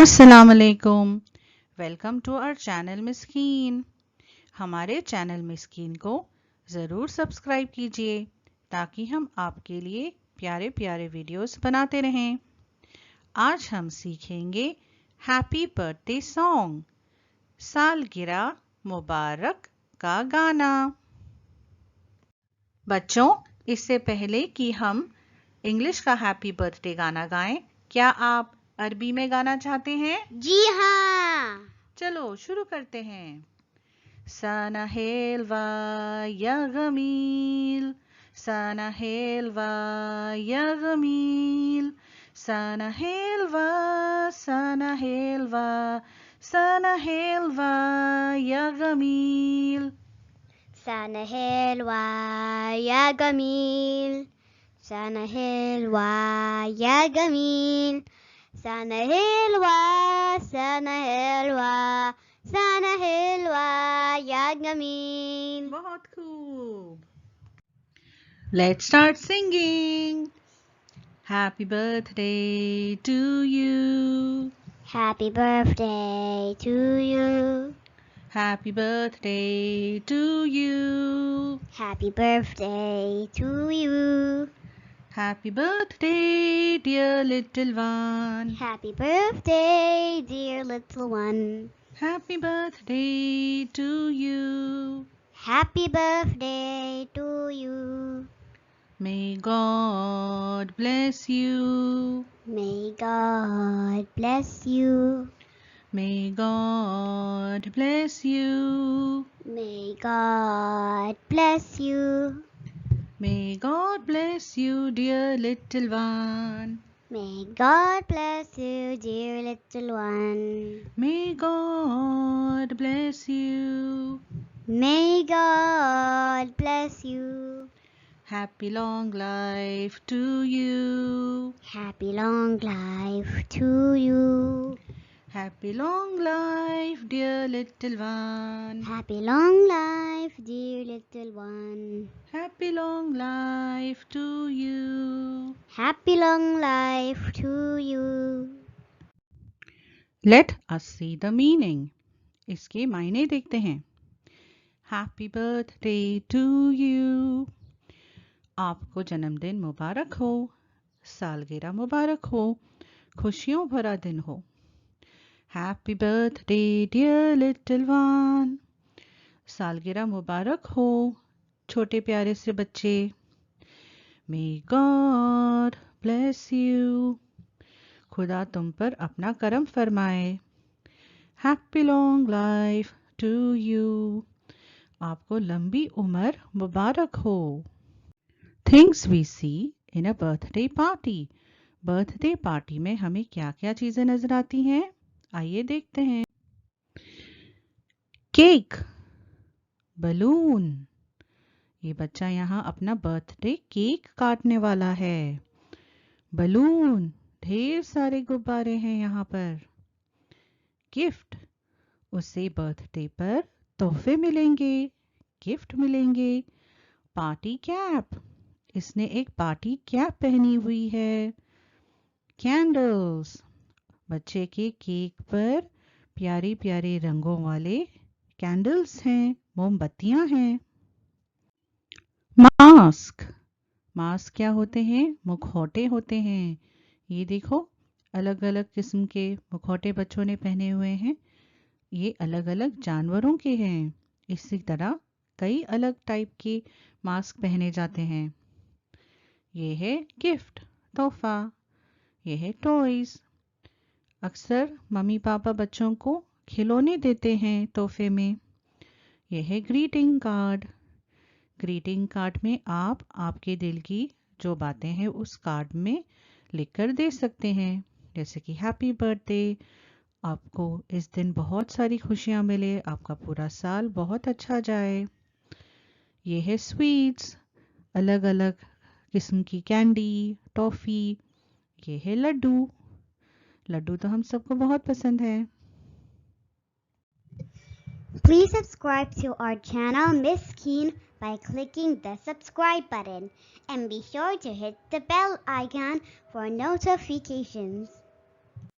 अस्सलाम वालेकुम। Welcome to our channel Miskeen. हमारे चैनल मिस्कीन को ज़रूर सब्सक्राइब कीजिए ताकि हम आपके लिए प्यारे प्यारे वीडियोस बनाते रहें। आज हम सीखेंगे हैप्पी बर्थडे सॉन्ग, सालगिरह मुबारक का गाना। बच्चों, इससे पहले कि हम इंग्लिश का हैप्पी बर्थडे गाना गाएं, क्या आप अरबी में गाना चाहते हैं? जी हाँ। चलो शुरू करते हैं। Sana helva ya gamil, sana helva ya gamil, sana helva, sana helva, sana helva ya gamil. Sana helwa ya gamil, sana helwa ya gamil, sana helwa, sana helwa, sana helwa ya gamil. बहुत खूब। Let's start singing. Happy birthday to you. Happy birthday to you. Happy birthday to you. Happy birthday to you. Happy birthday, dear little one. Happy birthday, dear little one. Happy birthday to you. Happy birthday to you. May God bless you. May God bless you. May God bless you. May God bless you. May God bless you, dear little one. May God bless you, dear little one. May God bless you. May God bless you. Happy long life to you. Happy long life to you. Happy long life, dear little one. Happy long life, dear little one. Happy long life to you. Happy long life to you. Let us see the meaning. इसके मायने देखते हैं। Happy birthday to you. आपको जन्मदिन मुबारक हो, सालगिरह मुबारक हो, खुशियों भरा दिन हो। Happy birthday, dear little one. सालगिरह मुबारक हो, छोटे प्यारे से बच्चे। May God bless you. खुदा तुम पर अपना करम फरमाए। Happy long life to you. आपको लंबी उम्र मुबारक हो। Things we see in a birthday party. Birthday party में हमें क्या क्या चीजें नजर आती हैं? आइए देखते हैं। केक, बलून, ये बच्चा यहाँ अपना बर्थडे केक काटने वाला है। बलून, ढेर सारे गुब्बारे हैं यहाँ पर। गिफ्ट, उसे बर्थडे पर तोहफे मिलेंगे, गिफ्ट मिलेंगे। पार्टी कैप, इसने एक पार्टी कैप पहनी हुई है। कैंडल्स, बच्चे के केक पर प्यारे प्यारे रंगों वाले कैंडल्स हैं, मोमबत्तियां हैं। मास्क, मास्क क्या होते हैं? मुखौटे होते हैं। ये देखो, अलग अलग किस्म के मुखौटे बच्चों ने पहने हुए हैं। ये अलग अलग जानवरों के हैं। इसी तरह कई अलग टाइप के मास्क पहने जाते हैं। ये है गिफ्ट, तोहफा। ये है टॉयज। अक्सर मम्मी पापा बच्चों को खिलौने देते हैं तोहफे में। यह है ग्रीटिंग कार्ड। ग्रीटिंग कार्ड में आप आपके दिल की जो बातें हैं उस कार्ड में लिखकर दे सकते हैं, जैसे कि हैप्पी बर्थडे, आपको इस दिन बहुत सारी खुशियां मिले, आपका पूरा साल बहुत अच्छा जाए। ये है स्वीट्स, अलग अलग किस्म की कैंडी, टॉफ़ी। ये है लड्डू, लड्डू तो हम सबको बहुत पसंद है। Please subscribe to our channel Miss Keen by clicking the subscribe button and be sure to hit the bell icon for notifications.